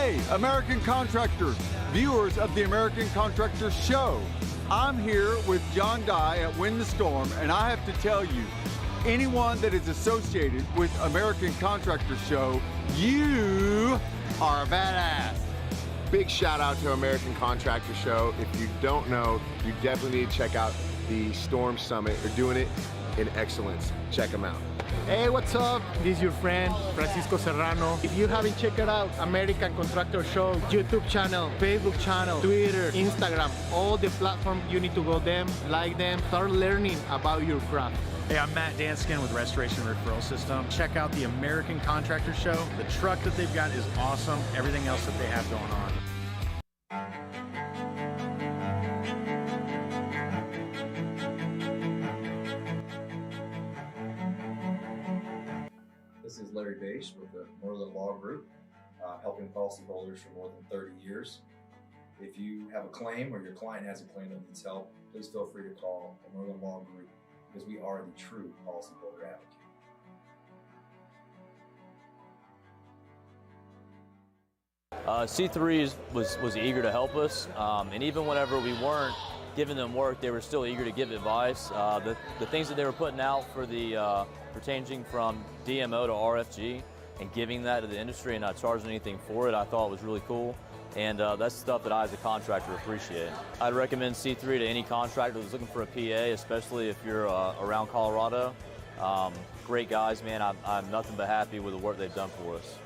Hey, American contractors, viewers of the American Contractor Show. I'm here with John Dye at Win the Storm, and I have to tell you, anyone that is associated with American Contractor Show, you are a badass. Big shout out to American Contractor Show. If you don't know, you definitely need to check out the Storm Summit. They're doing it in excellence. Check them out. Hey, what's up? This is your friend, Francisco Serrano. If you haven't checked it out, American Contractor Show, YouTube channel, Facebook channel, Twitter, Instagram, all the platforms, you need to go them, like them, start learning about your craft. Hey, I'm Matt Danskin with Restoration Referral System. Check out the American Contractor Show. The truck that they've got is awesome. Everything else that they have going on. This is Larry Bache with the Merlin Law Group, helping policyholders for more than 30 years. If you have a claim or your client has a claim that needs help, please feel free to call the Merlin Law Group because we are the true policyholder advocate. C3 was eager to help us, and even whenever we weren't giving them work, they were still eager to give advice. The things that they were putting out for the changing from DMO to RFG and giving that to the industry and not charging anything for it, I thought was really cool. And that's stuff that I as a contractor appreciate. I'd recommend C3 to any contractor that's looking for a PA, especially if you're around Colorado. Great guys, man. I'm nothing but happy with the work they've done for us.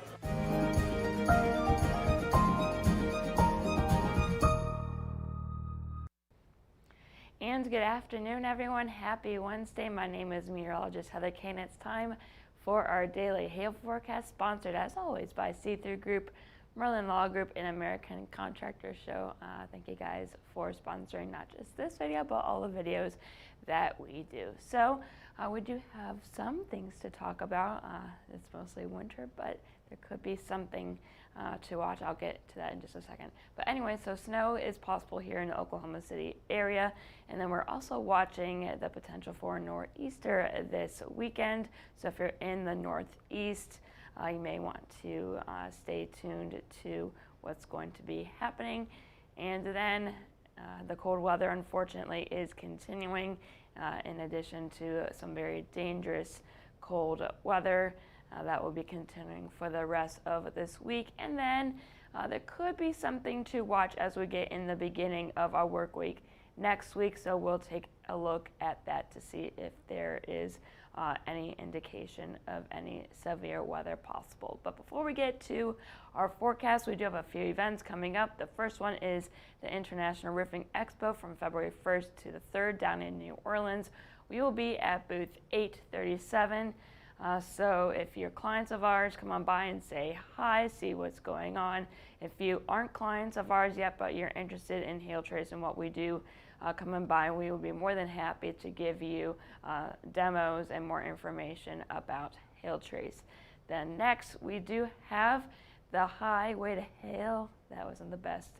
And good afternoon, everyone. Happy Wednesday. My name is meteorologist Heather Kane. It's time for our daily hail forecast, sponsored as always by C3 Group, Merlin Law Group, and American Contractor Show. Thank you guys for sponsoring not just this video, but all the videos that we do. So we do have some things to talk about. It's mostly winter, but there could be something to watch. I'll get to that in just a second. But anyway, so snow is possible here in the Oklahoma City area. And then we're also watching the potential for nor'easter this weekend. So if you're in the northeast, you may want to stay tuned to what's going to be happening. And then the cold weather, unfortunately, is continuing in addition to some very dangerous cold weather. That will be continuing for the rest of this week. And then there could be something to watch as we get in the beginning of our work week next week. So we'll take a look at that to see if there is any indication of any severe weather possible. But before we get to our forecast, we do have a few events coming up. The first one is the International Roofing Expo from February 1st to the 3rd down in New Orleans. We will be at booth 837. So if you're clients of ours, come on by and say hi, see what's going on. If you aren't clients of ours yet, but you're interested in hail trace and what we do, come on by. We will be more than happy to give you demos and more information about hail trace. Then next, we do have the Highway to Hail. That wasn't the best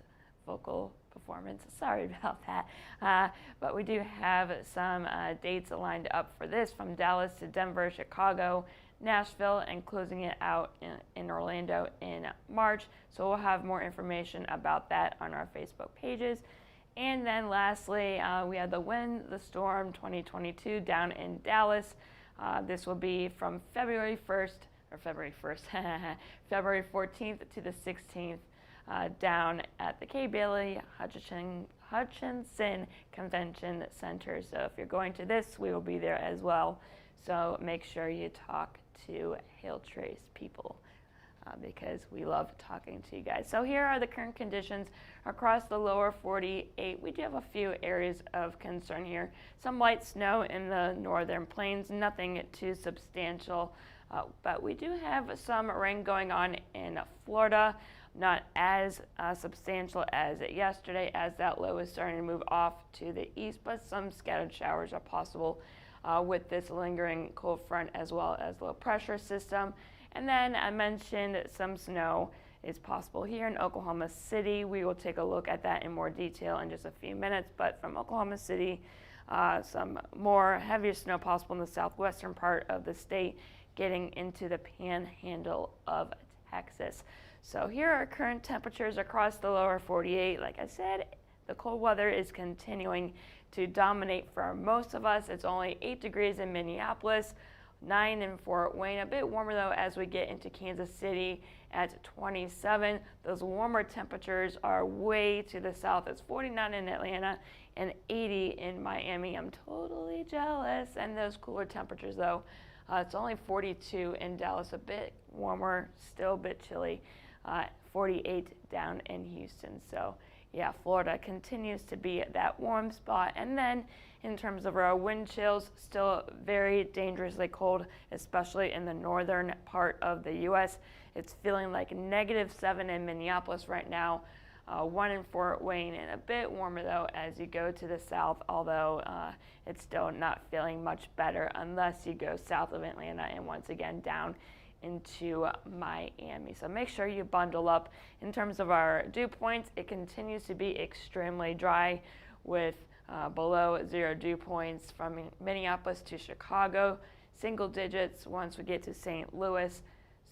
vocal performance. Sorry about that. But we do have some dates lined up for this, from Dallas to Denver, Chicago, Nashville, and closing it out in Orlando in March. So we'll have more information about that on our Facebook pages. And then lastly, we have the Win the Storm 2022 down in Dallas. This will be from February 14th to the 16th. Down at the Kay Bailey Hutchinson Convention Center. So if you're going to this, we will be there as well. So make sure you talk to hail trace people because we love talking to you guys. So here are the current conditions across the lower 48. We do have a few areas of concern here. Some light snow in the northern plains, nothing too substantial, but we do have some rain going on in Florida. Not as substantial as yesterday, as that low is starting to move off to the east, but some scattered showers are possible with this lingering cold front as well as low pressure system. And then I mentioned some snow is possible here in Oklahoma City. We will take a look at that in more detail in just a few minutes, but from Oklahoma City, some more heavier snow possible in the southwestern part of the state, getting into the panhandle of Texas. So here are current temperatures across the lower 48. Like I said, the cold weather is continuing to dominate for most of us. It's only 8 degrees in Minneapolis, 9 in Fort Wayne. A bit warmer though as we get into Kansas City at 27. Those warmer temperatures are way to the south. It's 49 in Atlanta and 80 in Miami. I'm totally jealous. And those cooler temperatures though, it's only 42 in Dallas, a bit warmer, still a bit chilly. 48 down in Houston. So yeah, Florida continues to be that warm spot. And then in terms of our wind chills, still very dangerously cold, especially in the northern part of the U.S. It's feeling like -7 in Minneapolis right now, 1 in Fort Wayne, and a bit warmer though as you go to the south, although it's still not feeling much better unless you go south of Atlanta and once again down into Miami. So make sure you bundle up. In terms of our dew points, it continues to be extremely dry with below 0 dew points from Minneapolis to Chicago, single digits once we get to St. Louis.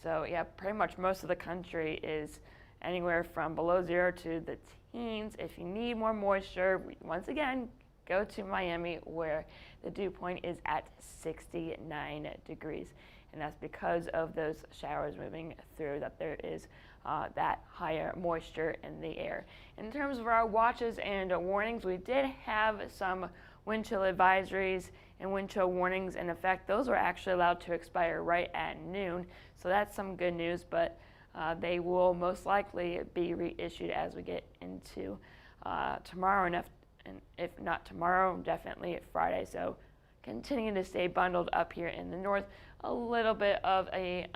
So yeah, pretty much most of the country is anywhere from below 0 to the teens. If you need more moisture, once again, go to Miami where the dew point is at 69 degrees. And that's because of those showers moving through, that there is that higher moisture in the air. In terms of our watches and warnings, we did have some wind chill advisories and wind chill warnings in effect. Those were actually allowed to expire right at noon, so that's some good news, but they will most likely be reissued as we get into tomorrow, and if not tomorrow, definitely Friday. So continue to stay bundled up here in the north. A little bit of a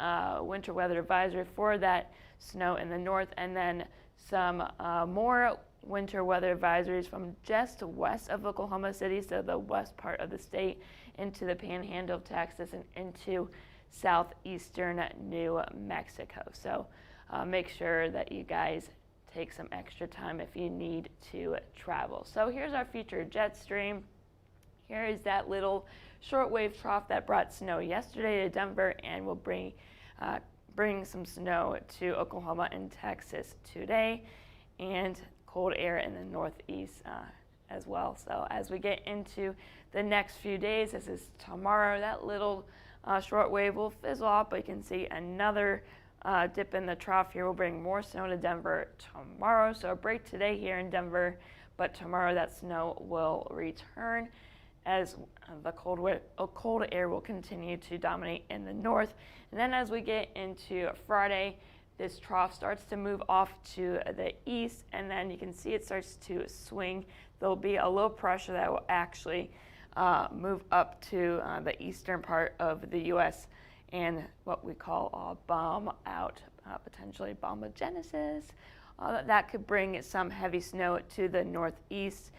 winter weather advisory for that snow in the north, and then some more winter weather advisories from just west of Oklahoma City, so the west part of the state, into the panhandle of Texas and into southeastern New Mexico. So make sure that you guys take some extra time if you need to travel. So here's our featured jet stream. Here is that little shortwave trough that brought snow yesterday to Denver and will bring some snow to Oklahoma and Texas today, and cold air in the northeast as well. So as we get into the next few days, this is tomorrow, that little shortwave will fizzle off, but you can see another dip in the trough here will bring more snow to Denver tomorrow. So a break today here in Denver, but tomorrow that snow will return as the cold air will continue to dominate in the north. And then as we get into Friday, this trough starts to move off to the east, and then you can see it starts to swing. There'll be a low pressure that will actually move up to the eastern part of the U.S. and what we call a bomb out, potentially bombogenesis. That could bring some heavy snow to the northeast.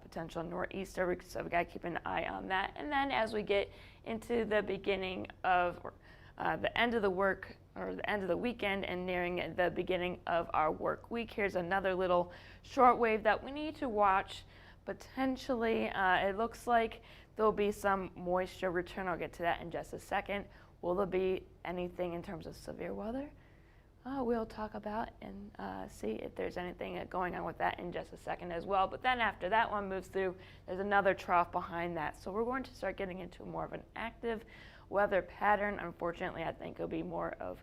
Potential nor'easter, so we got to keep an eye on that. And then as we get into the beginning of the end of the work, or the end of the weekend, and nearing the beginning of our work week, here's another little shortwave that we need to watch. Potentially, it looks like there'll be some moisture return. I'll get to that in just a second. Will there be anything in terms of severe weather? We'll talk about and see if there's anything going on with that in just a second as well. But then after that one moves through, there's another trough behind that. So we're going to start getting into more of an active weather pattern. Unfortunately, I think it'll be more of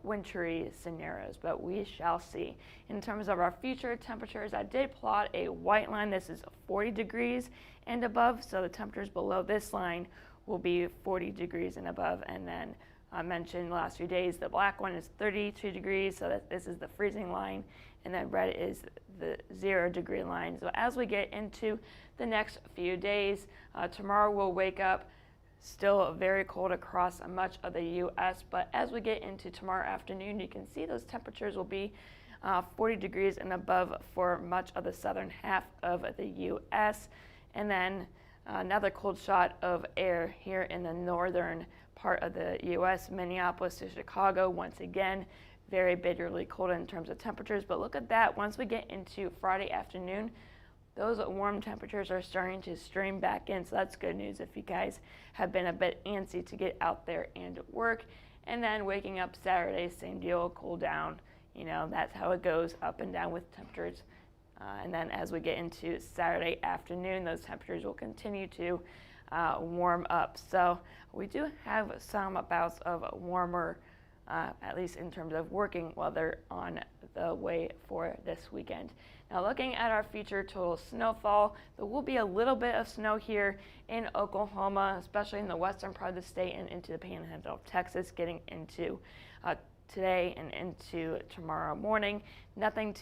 wintry scenarios, but we shall see. In terms of our future temperatures, I did plot a white line. This is 40 degrees and above, so the temperatures below this line will be 40 degrees and above, and then I mentioned the last few days, the black one is 32 degrees, so that this is the freezing line, and then red is the 0 degree line. So as we get into the next few days, tomorrow we'll wake up still very cold across much of the U.S., but as we get into tomorrow afternoon, you can see those temperatures will be 40 degrees and above for much of the southern half of the U.S., and then another cold shot of air here in the northern part of the U.S., Minneapolis to Chicago, once again, very bitterly cold in terms of temperatures. But look at that, once we get into Friday afternoon, those warm temperatures are starting to stream back in, so that's good news if you guys have been a bit antsy to get out there and work. And then waking up Saturday, same deal, cool down. You know, that's how it goes, up and down with temperatures. And then as we get into Saturday afternoon, those temperatures will continue to warm up. So we do have some bouts of warmer, at least in terms of working weather, on the way for this weekend. Now looking at our future total snowfall, there will be a little bit of snow here in Oklahoma, especially in the western part of the state and into the panhandle of Texas, getting into today and into tomorrow morning. Nothing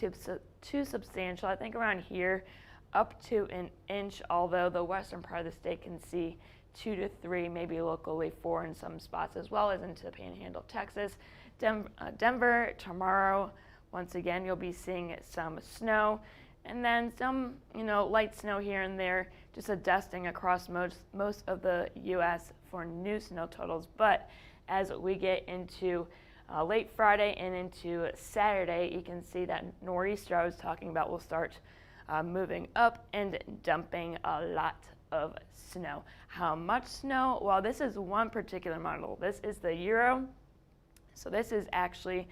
too substantial. I think around here up to an inch, although the western part of the state can see 2 to 3, maybe locally 4 in some spots, as well as into the panhandle of Texas. Denver tomorrow, once again, you'll be seeing some snow, and then some, light snow here and there, just a dusting across most of the U.S. for new snow totals. But as we get into late Friday and into Saturday, you can see that nor'easter I was talking about will start moving up and dumping a lot of snow. How much snow? Well, this is one particular model. This is the Euro. So this is actually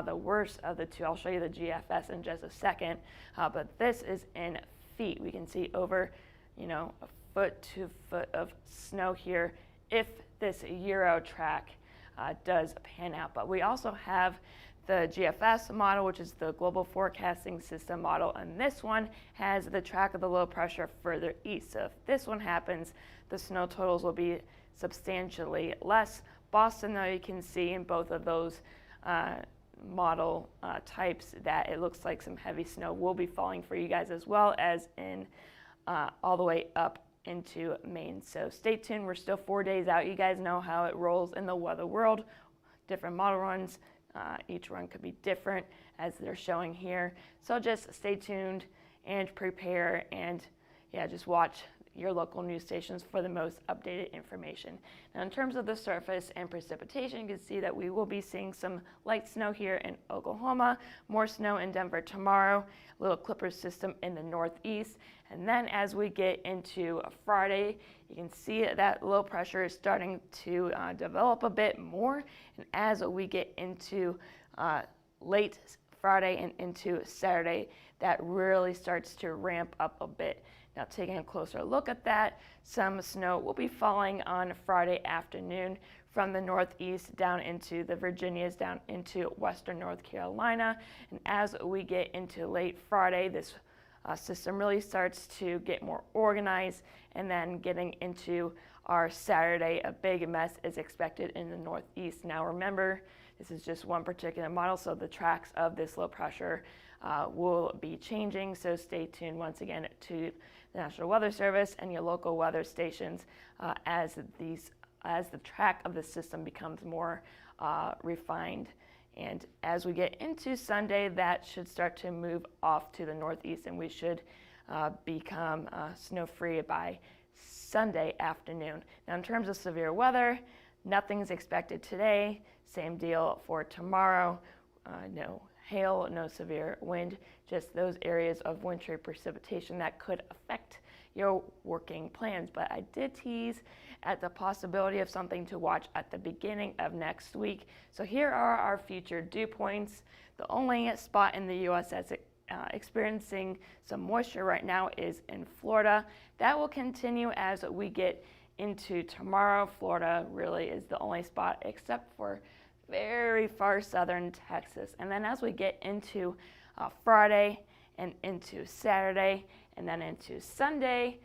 the worst of the two. I'll show you the GFS in just a second, but this is in feet. We can see over, a foot to foot of snow here if this Euro track does pan out. But we also have the GFS model, which is the Global Forecasting System model, and this one has the track of the low pressure further east. So if this one happens, the snow totals will be substantially less. Boston, though, you can see in both of those model types that it looks like some heavy snow will be falling for you guys, as well as in all the way up into Maine. So stay tuned. We're still 4 days out. You guys know how it rolls in the weather world. Different model runs. Each run could be different, as they're showing here. So just stay tuned and prepare, and just watch your local news stations for the most updated information. Now, in terms of the surface and precipitation, you can see that we will be seeing some light snow here in Oklahoma, more snow in Denver tomorrow, a little clipper system in the northeast. And then as we get into Friday, you can see that low pressure is starting to develop a bit more. And as we get into late Friday and into Saturday, that really starts to ramp up a bit. Now, taking a closer look at that, some snow will be falling on Friday afternoon from the northeast down into the Virginias, down into western North Carolina. And as we get into late Friday, this system really starts to get more organized, and then getting into our Saturday, a big mess is expected in the northeast. Now remember, this is just one particular model, so the tracks of this low pressure will be changing, so stay tuned once again to the National Weather Service and your local weather stations as the track of the system becomes more refined. And as we get into Sunday, that should start to move off to the northeast, and we should become snow-free by Sunday afternoon. Now, in terms of severe weather, nothing's expected today. Same deal for tomorrow. No hail, no severe wind, just those areas of wintry precipitation that could affect your working plans. But I did tease at the possibility of something to watch at the beginning of next week. So here are our future dew points. The only spot in the U.S. that's experiencing some moisture right now is in Florida. That will continue as we get into tomorrow. Florida really is the only spot except for very far southern Texas. And then as we get into Friday and into Saturday and then into Sunday,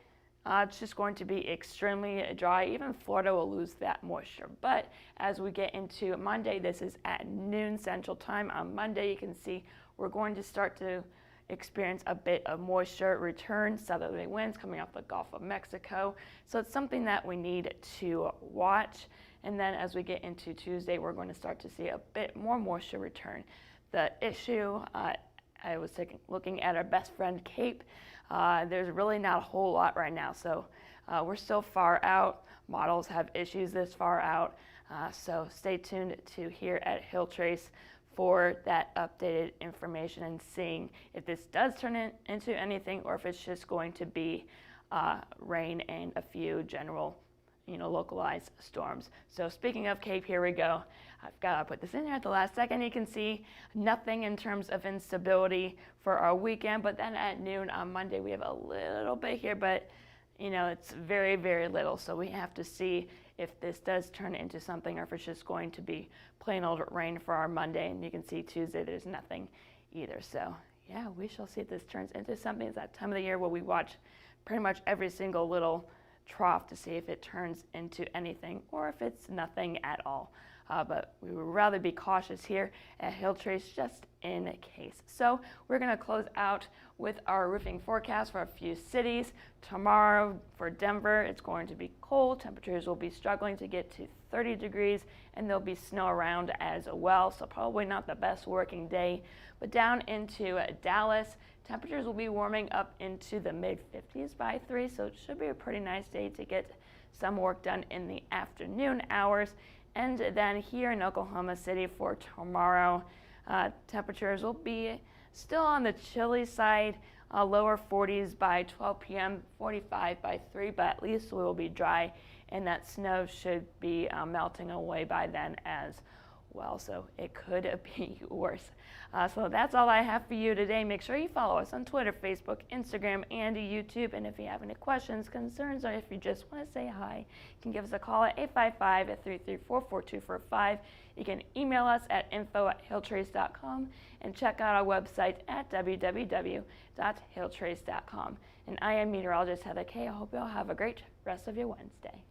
it's just going to be extremely dry. Even Florida will lose that moisture. But as we get into Monday, this is at noon Central Time. On Monday, you can see we're going to start to experience a bit of moisture return, southerly winds coming off the Gulf of Mexico. So it's something that we need to watch. And then as we get into Tuesday, we're going to start to see a bit more moisture return. The issue, I was looking at our best friend Cape. There's really not a whole lot right now. So we're still far out. Models have issues this far out. So stay tuned to here at Hill Trace for that updated information and seeing if this does turn into anything or if it's just going to be rain and a few general localized storms. So speaking of Cape, here we go. I've got to put this in there at the last second. You can see nothing in terms of instability for our weekend, but then at noon on Monday we have a little bit here, but it's very, very little. So we have to see if this does turn into something or if it's just going to be plain old rain for our Monday. And you can see Tuesday there's nothing either. So yeah, we shall see if this turns into something. It's that time of the year where we watch pretty much every single little trough to see if it turns into anything or if it's nothing at all. But we would rather be cautious here at Hill Trace just in case. So we're going to close out with our roofing forecast for a few cities. Tomorrow for Denver, it's going to be cold. Temperatures will be struggling to get to 30 degrees, and there'll be snow around as well. So probably not the best working day. But down into Dallas, temperatures will be warming up into the mid-50s by 3, so it should be a pretty nice day to get some work done in the afternoon hours. And then here in Oklahoma City for tomorrow, temperatures will be still on the chilly side, lower 40s by 12 p.m., 45 by 3, but at least we will be dry, and that snow should be melting away by then as well, so it could be worse. So that's all I have for you today. Make sure you follow us on Twitter, Facebook, Instagram, and YouTube. And if you have any questions, concerns, or if you just want to say hi, you can give us a call at 855-334-4245. You can email us at info@hilltrace.com and check out our website at www.hilltrace.com. And I am meteorologist Heather Kay. I hope you all have a great rest of your Wednesday.